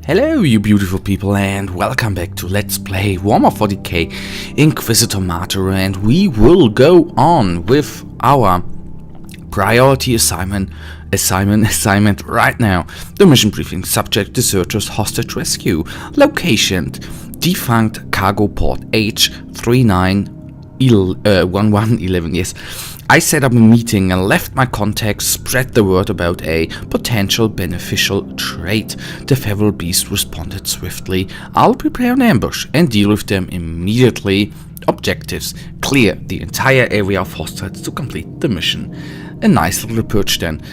Hello you beautiful people and welcome back to Let's Play Warhammer 40k Inquisitor Martyr, and we will go on with our priority assignment right now. The mission briefing: subject deserters, hostage rescue, location defunct cargo port H3911. Yes, I set up a meeting and left my contacts spread the word about a potential beneficial trade. The Feral Beast responded swiftly. I'll prepare an ambush and deal with them immediately. Objectives: clear the entire area of hostiles to complete the mission. A nice little approach then.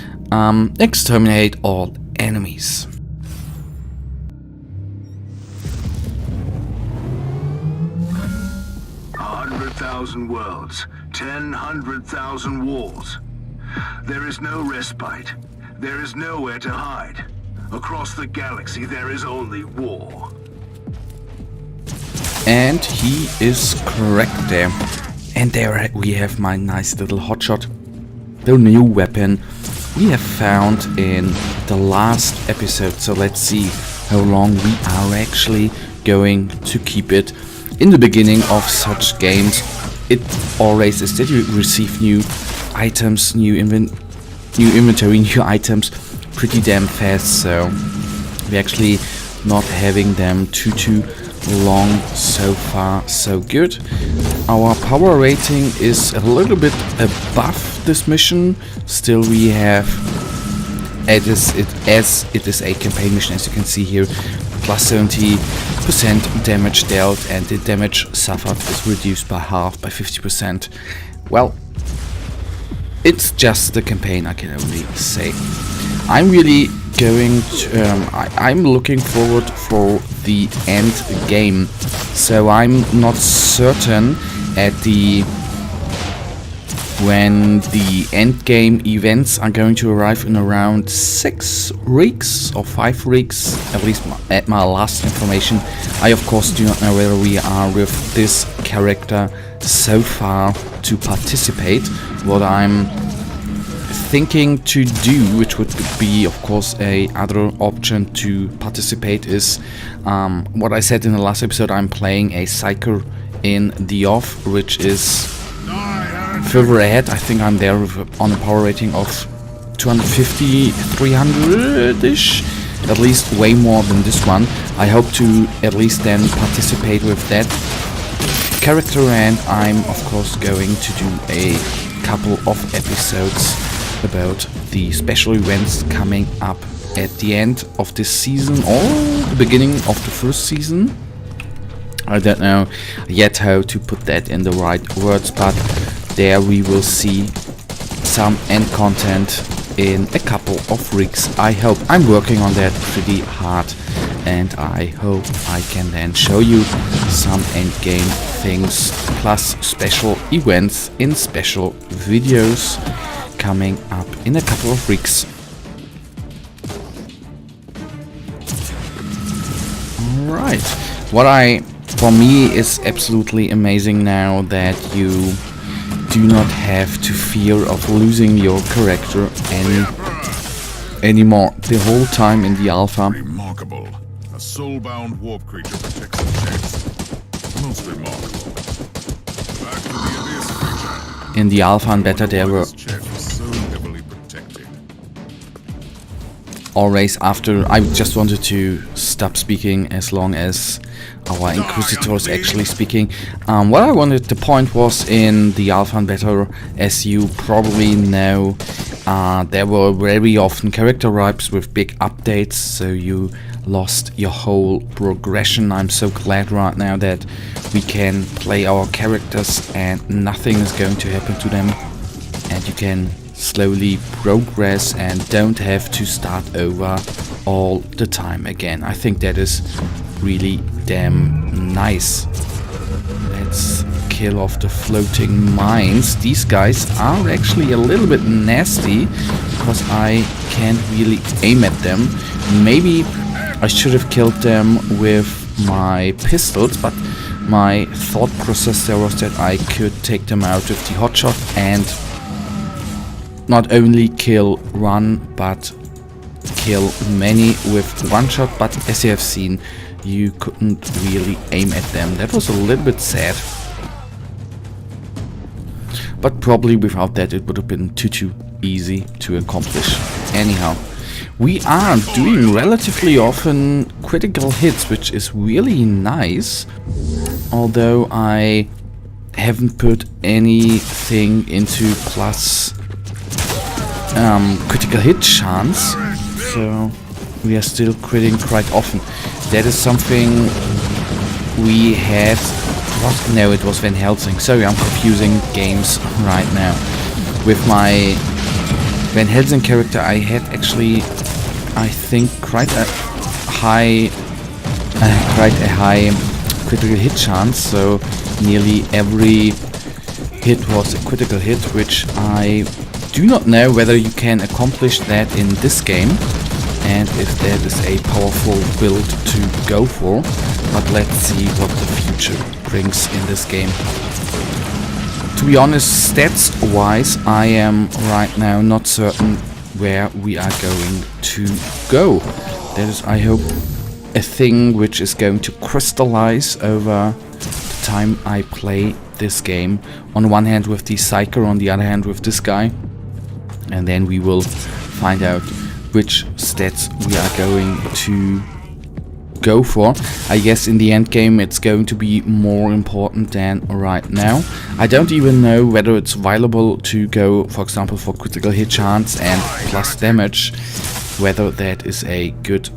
Exterminate all enemies. Worlds, 100,000 walls. There is no respite. There is nowhere to hide. Across the galaxy, there is only war. And he is correct there. And there we have my nice little hotshot. The new weapon we have found in the last episode. So let's see how long we are actually going to keep it. In the beginning of such games, it always is that you receive new items, new inventory, new items pretty damn fast, so we're actually not having them too long. So far so good. Our power rating is a little bit above this mission. Still we have, as it is a campaign mission, as you can see here, plus 70% damage dealt, and the damage suffered is reduced by half, by 50%. Well, it's just the campaign, I can only say. I'm really going to, I'm looking forward for the end game, so I'm not certain at when the end game events are going to arrive in around 6 weeks or 5 weeks, at least at my last information. I of course do not know whether we are with this character so far to participate. What I'm thinking to do, which would be of course a other option to participate, is what I said in the last episode. I'm playing a Psyker in the off, which is further ahead. I think I'm there on a power rating of 250, 300-ish, at least way more than this one. I hope to at least then participate with that character, and I'm of course going to do a couple of episodes about the special events coming up at the end of this season or the beginning of the first season. I don't know yet how to put that in the right words, but there we will see some end content in a couple of weeks. I hope. I'm working on that pretty hard, and I hope I can then show you some end game things plus special events in special videos coming up in a couple of weeks. Alright, for me is absolutely amazing now that you do not have to fear of losing your character anymore. The whole time in the alpha. Remarkable. A soul-bound warp creature protects the chest. Most remarkable. Back to the abyss creature. In the alpha and beta there were always after. I just wanted to stop speaking as long as our Inquisitor is actually speaking. What I wanted, the point was, in the alpha and beta, as you probably know, there were very often character wipes with big updates, so you lost your whole progression. I'm so glad right now that we can play our characters and nothing is going to happen to them, and you can slowly progress and don't have to start over all the time again. I think that is really damn nice. Let's kill off the floating mines. These guys are actually a little bit nasty because I can't really aim at them. Maybe I should have killed them with my pistols, but my thought process there was that I could take them out with the hotshot and not only kill one, but kill many with one shot, but as you have seen, you couldn't really aim at them. That was a little bit sad. But probably without that it would have been too easy to accomplish. Anyhow, we are doing relatively often critical hits, which is really nice. Although I haven't put anything into plus critical hit chance, so we are still critting quite often. That is something we had. No, it was Van Helsing. Sorry, I'm confusing games right now. With my Van Helsing character, I had actually, I think, quite a high critical hit chance. So nearly every hit was a critical hit, which I do not know whether you can accomplish that in this game, and if that is a powerful build to go for. But let's see what the future brings in this game. To be honest, stats wise, I am right now not certain where we are going to go. That is, I hope, a thing which is going to crystallize over the time I play this game. On one hand with the Psyker, on the other hand with this guy. And then we will find out which stats we are going to go for. I guess in the end game it's going to be more important than right now. I don't even know whether it's viable to go, for example, for critical hit chance and plus damage, whether that is a good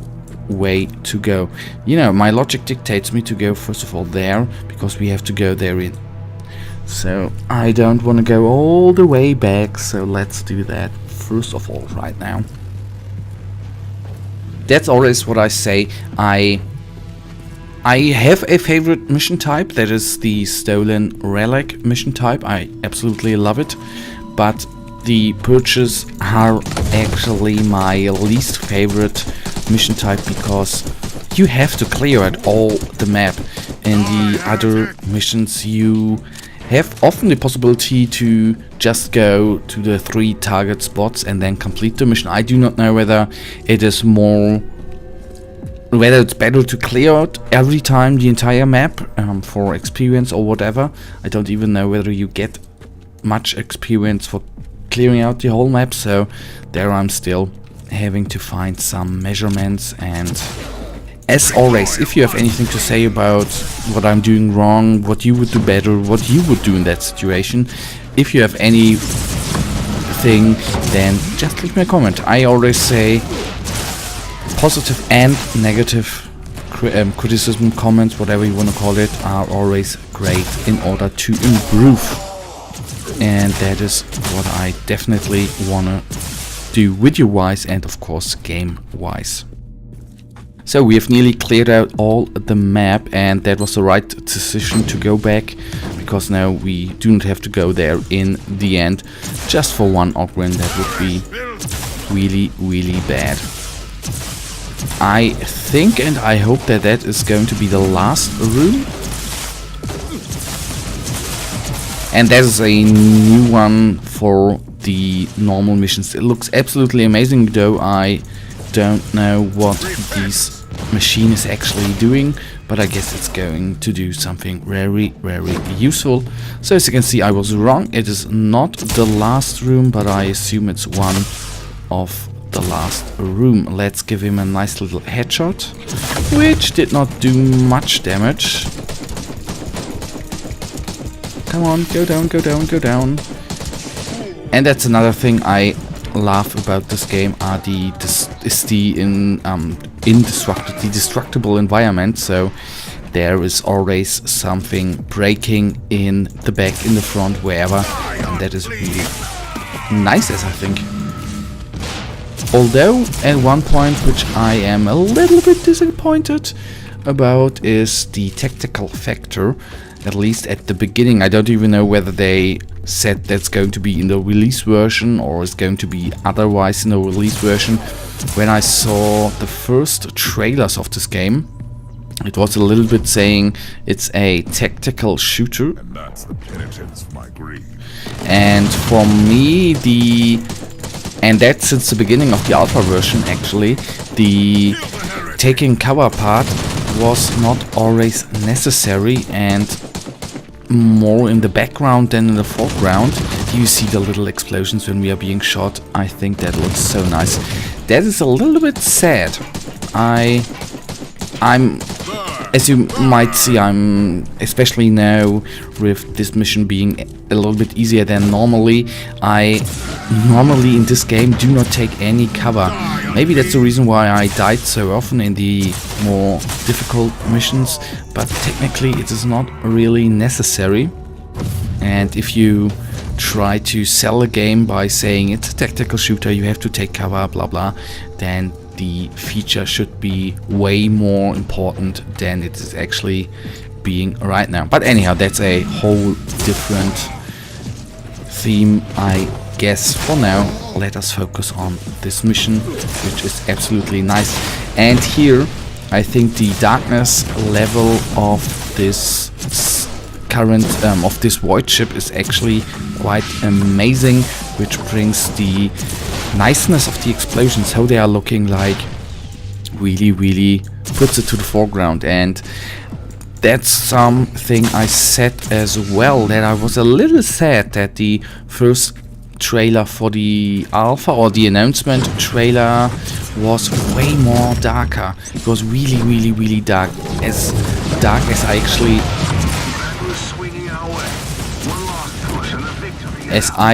way to go. You know, my logic dictates me to go first of all there, because we have to go there in. So I don't want to go all the way back, so let's do that first of all right now. That's always what I say. I have a favorite mission type, that is the Stolen Relic mission type. I absolutely love it. But the Purges are actually my least favorite mission type, because you have to clear out all the map. In the other missions you have often the possibility to just go to the 3 target spots and then complete the mission. I do not know whether it is whether it's better to clear out every time the entire map for experience or whatever. I don't even know whether you get much experience for clearing out the whole map, so there I'm still having to find some measurements. And as always, if you have anything to say about what I'm doing wrong, what you would do better, what you would do in that situation, if you have anything, then just leave me a comment. I always say positive and negative criticism, comments, whatever you want to call it, are always great in order to improve. And that is what I definitely want to do video-wise and of course game-wise. So we have nearly cleared out all the map, and that was the right decision to go back, because now we do not have to go there in the end just for one Ogren. That would be really bad. I think and I hope that that is going to be the last room. And that is a new one for the normal missions. It looks absolutely amazing, though I don't know what this machine is actually doing, but I guess it's going to do something very useful. So as you can see, I was wrong. It is not the last room, but I assume it's one of the last room. Let's give him a nice little headshot, which did not do much damage. Come on, go down, go down, go down. And that's another thing I love about this game, are the indestructible environment. So there is always something breaking in the back, in the front, wherever, and that is really nice, as I think. Although at one point, which I am a little bit disappointed about, is the tactical factor. At least at the beginning, I don't even know whether they said that's going to be in the release version or is going to be otherwise in the release version. When I saw the first trailers of this game, it was a little bit saying it's a tactical shooter. And that's the penitence for my greed. And for me, the And that's since the beginning of the alpha version actually. The taking cover part was not always necessary and more in the background than in the foreground. You see the little explosions when we are being shot. I think that looks so nice. That is a little bit sad. I'm, as you might see, I'm, especially now with this mission being a little bit easier than normally, I normally in this game do not take any cover. Maybe that's the reason why I died so often in the more difficult missions, but technically it is not really necessary. And if you try to sell a game by saying it's a tactical shooter, you have to take cover, blah blah, then the feature should be way more important than it is actually being right now. But anyhow, that's a whole different theme, I guess. For now, let us focus on this mission, which is absolutely nice. And here, I think the darkness level of this current of this void ship is actually quite amazing, which brings the niceness of the explosions, how they are looking like, really puts it to the foreground. And that's something I said as well, that I was a little sad that the first trailer for the alpha, or the announcement trailer, was way more darker. It was really dark, as I actually,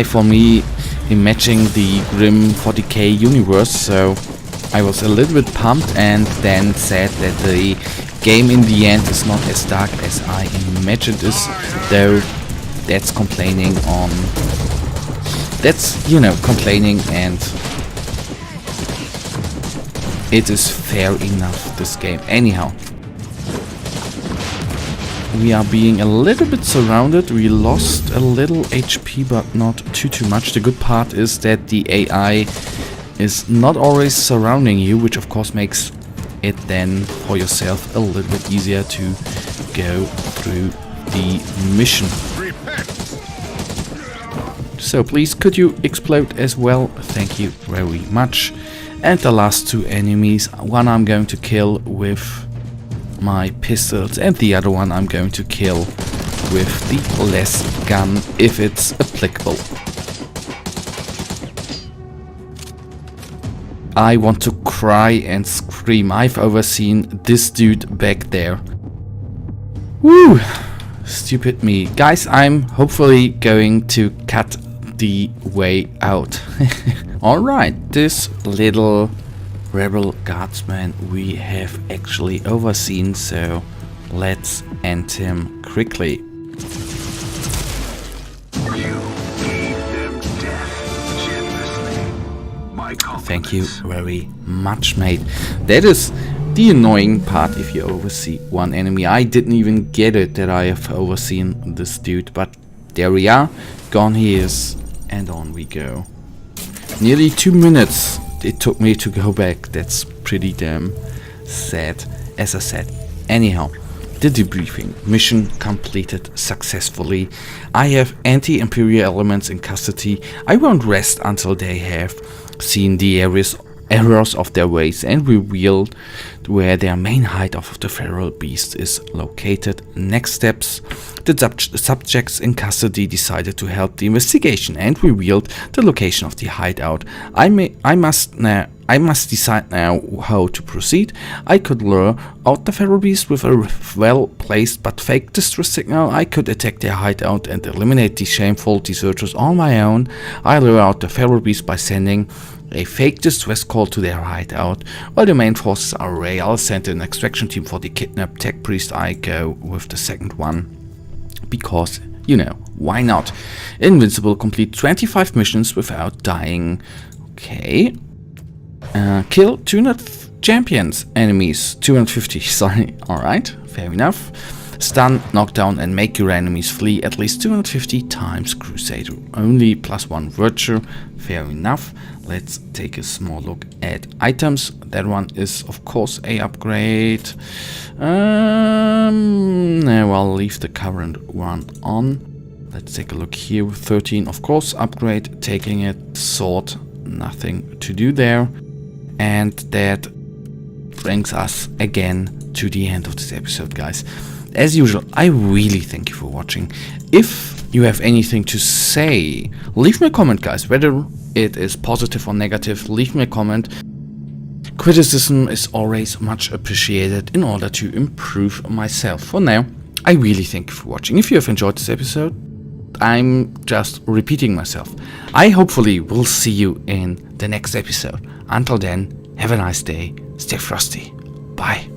for me, imagining the Grim 40k universe. So I was a little bit pumped and then sad that the game in the end is not as dark as I imagined it, though that's complaining on... That's, you know, complaining, and it is fair enough, this game. Anyhow, we are being a little bit surrounded. We lost a little HP, but not too much. The good part is that the AI is not always surrounding you, which of course makes it then for yourself a little bit easier to go through the mission. So please, could you explode as well? Thank you very much. And the last two enemies, one I'm going to kill with my pistols, and the other one I'm going to kill with the less gun, if it's applicable. I want to cry and scream. I've overseen this dude back there. Woo! Stupid me. Guys, I'm hopefully going to cut the way out. Alright, this little rebel guardsman we have actually overseen, so let's end him quickly. Thank you very much, mate. That is the annoying part if you oversee one enemy. I didn't even get it that I have overseen this dude, but there we are. Gone he is, and on we go. Nearly 2 minutes it took me to go back. That's pretty damn sad, as I said. Anyhow, the debriefing. Mission completed successfully. I have anti-Imperial elements in custody. I won't rest until they have seen the errors of their ways and revealed where their main hideout of the feral beast is located. Next steps. The subjects in custody decided to help the investigation and revealed the location of the hideout. I must decide now how to proceed. I could lure out the feral beast with a well-placed but fake distress signal. I could attack their hideout and eliminate the shameful deserters on my own. I lure out the feral beast by sending a fake distress call to their hideout. While the main forces are away, I'll send an extraction team for the kidnapped tech priest. I go with the second one. Because, you know, why not? Invincible, complete 25 missions without dying. Okay. Kill 200 champions, enemies, 250, sorry. Alright, fair enough. Stun, knock down and make your enemies flee at least 250 times. Crusader, only +1 virtue, fair enough. Let's take a small look at items. That one is of course a upgrade. No, I'll leave the current one on. Let's take a look here with 13, of course, upgrade, taking it. Sword, nothing to do there. And that brings us again to the end of this episode, guys. As usual, I really thank you for watching. If you have anything to say, leave me a comment, guys. Whether it is positive or negative, leave me a comment. Criticism is always much appreciated in order to improve myself. For now, I really thank you for watching. If you have enjoyed this episode, I'm just repeating myself. I hopefully will see you in the next episode. Until then, have a nice day. Stay frosty. Bye.